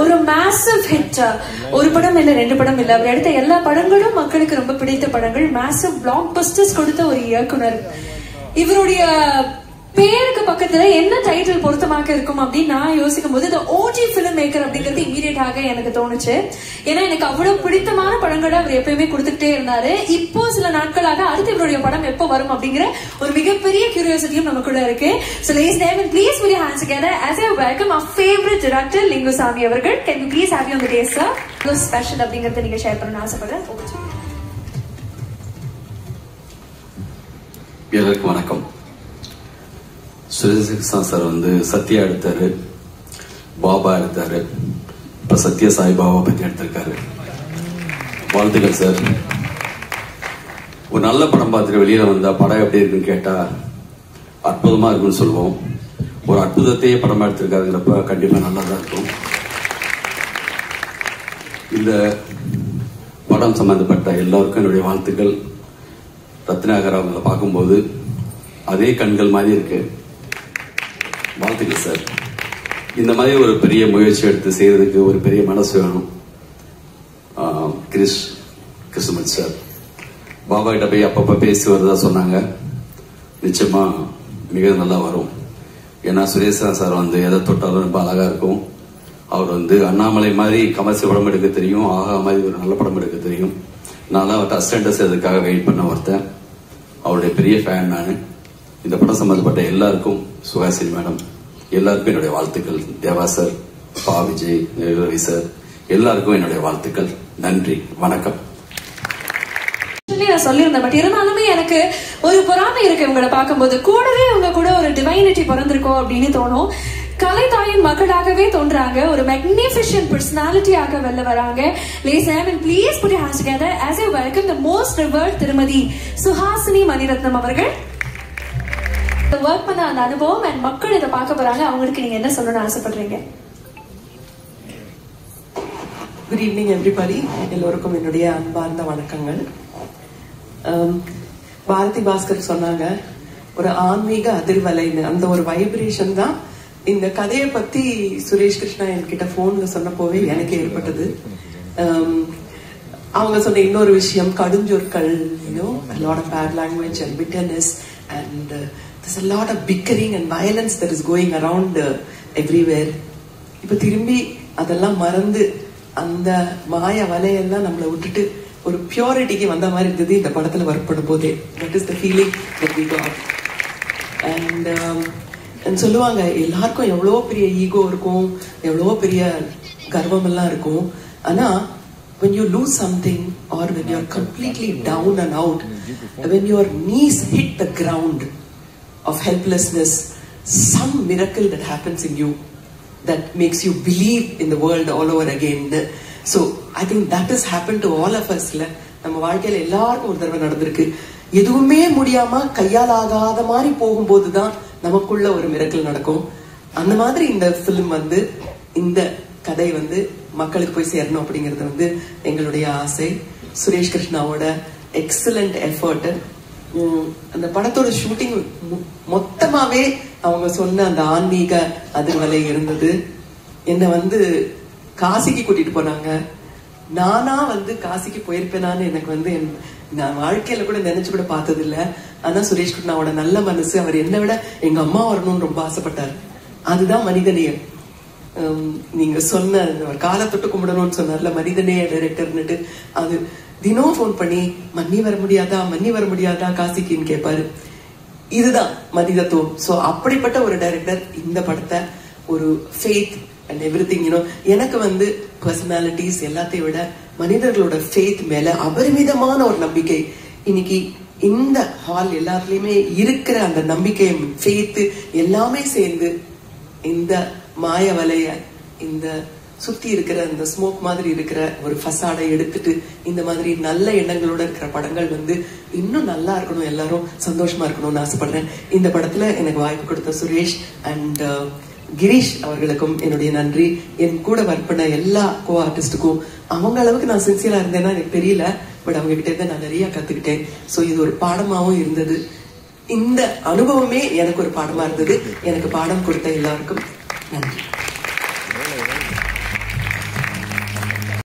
ஒரு massive hit. ஒரு படம் இல்ல, ரெண்டு படம் இல்ல, அவர் எடுத்த எல்லா படங்களும் மக்களுக்கு ரொம்ப பிடித்த படங்கள். மேசிவ் பிளாக் பஸ்டர்ஸ் கொடுத்த ஒரு இயக்குனர். இவருடைய பேருக்கு பக்கத்துல என்ன டைட்டில் பொருத்தமாக இருக்கும் அப்படின்னு நான் யோசிக்கும் போது ஓஜி பிலிம் மேக்கர் அப்படிங்கிறது இமீடியட்டாக எனக்கு தோணுச்சு. ஏன்னா எனக்கு அவ்வளவு பிடித்தமான படங்களை அவர் எப்பயுமே கொடுத்துட்டே இருந்தாரு. இப்போ சில நாட்களாக அடுத்து இவருடைய படம் எப்போ வரும் அப்படிங்கிற ஒரு மிகப்பெரிய கியூரியாசிட்டியும் நமக்குள்ள இருக்கு. So ladies and gentlemen, please put your hands together as I welcome our favorite director Lingusamy அவர்கள். Can you please have you on the day, sir? No special அப்படிங்கறத நீங்க ஷேர் பண்ண ஆசைப்படுறேன். எல்லாருக்கும் வணக்கம். சுரேஷ் சார் சத்யா எடுத்தாரு, பாபா எடுத்தாரு, இப்ப சத்ய சாய் பாபா பத்தி எடுத்திருக்காரு. வாழ்த்துக்கள் சார். ஒரு நல்ல படம் பார்த்துட்டு வெளியில வந்தா படம் எப்படி இருக்குன்னு கேட்டா அற்புதமா இருக்குன்னு சொல்லுவோம். ஒரு அற்புதத்தையே படமா எடுத்திருக்காருங்கிறப்ப கண்டிப்பா நல்லாதான் இருக்கும். இந்த படம் சம்பந்தப்பட்ட எல்லாருக்கும் என்னுடைய வாழ்த்துக்கள். ரத்னாகர் அவங்களை பார்க்கும்போது அதே கண்கள் மாதிரி இருக்கு. வாழ்த்துக்கள் சார். இந்த மாதிரி ஒரு பெரிய முயற்சி எடுத்து செய்யறதுக்கு ஒரு பெரிய மனசு வேணும். கிருஷ்ணமூர்த்தி சார் பாபா கிட்ட போய் அப்பப்ப பேசி வருதா சொன்னாங்க. நிச்சயமா மிக நல்லா வரும். ஏன்னா சுரேஷ் சார் எதை தொட்டாலும் ரொம்ப அழகா இருக்கும். அவர் அண்ணாமலை மாதிரி கமர்ஷியல் படம் எடுக்க தெரியும், ஆகா மாதிரி ஒரு நல்ல படம் எடுக்க தெரியும். நான் அவர்கிட்ட அசிஸ்டன்ட் அதுக்காக வெயிட் பண்ண ஒருத்தன். அவருடைய பெரிய ஃபேன் நான். இந்த படம் சம்பந்தப்பட்ட எல்லாருக்கும், சுகாசினி மேடம் எல்லாருக்கும் என்னுடைய வாழ்த்துக்கள். தேவா சார், பா விஜய், ரவி சார் எல்லாருக்கும் என்னுடைய வாழ்த்துக்கள். நன்றி, வணக்கம். சொல்லியிருந்தேன். பட் இருந்தாலுமே எனக்கு ஒரு பொறாமை இருக்கு இவங்களை பார்க்கும்போது. கூடவே இவங்க கூட ஒரு டிவைனிட்டி பிறந்திருக்கோம் அப்படின்னு தோணும். கலைத்தாயின் மக்களாகவே தோன்றாங்க. ஒரு மேக்னிஃபிஷியன்ட் பர்சனாலிட்டியாக வெளில வராங்க. Ladies and gentlemen, please put your hands together as I welcome the most revered திருமதி சுஹாசினி மணிரத்னம் அவர்கள். ஒர்க் பண்ண அந்த அனுபவம் அண்ட் மக்கள் இதை பார்க்க போறாங்க. அவங்களுக்கு நீங்க என்ன சொல்லணும்னு ஆசைப்படுறீங்க? Good evening everybody. எல்லோருக்கும் என்னுடைய அன்பார்ந்த வணக்கங்கள். பாரதி பாஸ்கர் சொன்னாங்க ஒரு ஆன்மீக அதிர்வலைன்னு. அந்த ஒரு வைப்ரேஷன் தான் இந்த கதையை பத்தி சுரேஷ் கிருஷ்ணா என்கிட்ட போன்ல சொன்னப்போவே எனக்கு ஏற்பட்டது. அவங்க சொன்ன இன்னொரு விஷயம் கடுஞ்சொற்கள், a lot of bad language and bitterness and there's a lot of bickering and violence that is going around everywhere. இப்ப திரும்பி அதெல்லாம் மறந்து அந்த மாய வலையெல்லாம் நம்மளை விட்டுட்டு ஒரு பியூரிட்டிக்கு வந்த மாதிரி இருந்தது இந்த படத்துல ஒர்க் பண்ணும் போதே. That is the feeling that we got. and சொல்லுவாங்க எல்லாருக்கும் எவ்வளோ பெரிய ஈகோ இருக்கும், எவ்வளோ பெரிய கர்வம் எல்லாம் இருக்கும். ஆனா when you lose something or when you are completely down and out, when your knees hit the ground of helplessness, some miracle that happens in you that makes you believe in the world all over again. So I think that has happened to all of us. நம்ம வாழ்க்கையில எல்லாருக்கும் ஒரு தடவை நடந்திருக்கு. எதுவுமே முடியாம கையால் ஆகாத மாதிரி போகும்போதுதான் நமக்குள்ள ஒரு மிரக்கல் நடக்கும். அந்த மாதிரி இந்த பிலிம் இந்த கதை மக்களுக்கு போய் சேரணும் அப்படிங்கிறது எங்களுடைய ஆசை. சுரேஷ் கிருஷ்ணாவோட எக்ஸலண்ட் எஃபர்ட். அந்த படத்தோட ஷூட்டிங் மொத்தமாவே அவங்க சொன்ன அந்த ஆன்மீக அதிர்வலை இருந்தது. என்ன காசிக்கு கூட்டிட்டு போனாங்க. நானா காசிக்கு போயிருப்பேனான்னு எனக்கு நான் வாழ்க்கையில கூட நினைச்சு கூட பார்த்தது இல்ல. ஆனா சுரேஷ் கிருஷ்ணாவோட நல்ல மனசு, அவர் என்ன விட எங்க அம்மா வரணும்னு ரொம்ப ஆசைப்பட்டாரு. அதுதான் மனிதநேயம். நீங்க சொன்ன காலை தொட்டு கும்பிடணும்னு சொன்னார்ல மனிதநேய டைரக்டர்னுட்டு, அது தினம் போன் பண்ணி மன்னி வர முடியாதா காசிக்குன்னு கேட்பாரு. இதுதான் மனிதத்துவம். சோ அப்படிப்பட்ட ஒரு டைரக்டர் இந்த படத்தை ஒரு ஃபெய்த் அண்ட் எவ்ரிதிங் எனக்கு பர்சனாலிட்டிஸ் எல்லாத்தையும் விட மனிதர்களோட ஃபெய்த் மேல அபரிமிதமான ஒரு நம்பிக்கை. இன்னைக்கு இந்த ஹால் எல்லாத்துலயுமே இருக்கிற அந்த நம்பிக்கை, ஃபெய்த் எல்லாமே சேர்ந்து இந்த மாய வலைய, இந்த சுத்தி இருக்கிற இந்த ஸ்மோக் மாதிரி இருக்கிற ஒரு ஃபசாடை எடுத்துட்டு இந்த மாதிரி நல்ல எண்ணங்களோட இருக்கிற படங்கள் இன்னும் நல்லா இருக்கணும், எல்லாரும் சந்தோஷமா இருக்கணும்னு ஆசைப்படுறேன். இந்த படத்துல எனக்கு வாய்ப்பு கொடுத்த சுரேஷ் அண்ட் கிரீஷ் அவர்களுக்கும் என்னுடைய நன்றி. என் கூட ஒர்க் பண்ண எல்லா கோ ஆர்டிஸ்டுக்கும் அவங்க அளவுக்கு நான் சின்சியரா இருந்தேன்னா எனக்கு தெரியல. பட் அவங்க கிட்ட இருந்து நான் நிறைய கத்துக்கிட்டேன். சோ இது ஒரு பாடமாவும் இருந்தது. இந்த அனுபவமே எனக்கு ஒரு பாடமா இருந்தது. எனக்கு பாடம் கொடுத்த எல்லாருக்கும் நன்றி.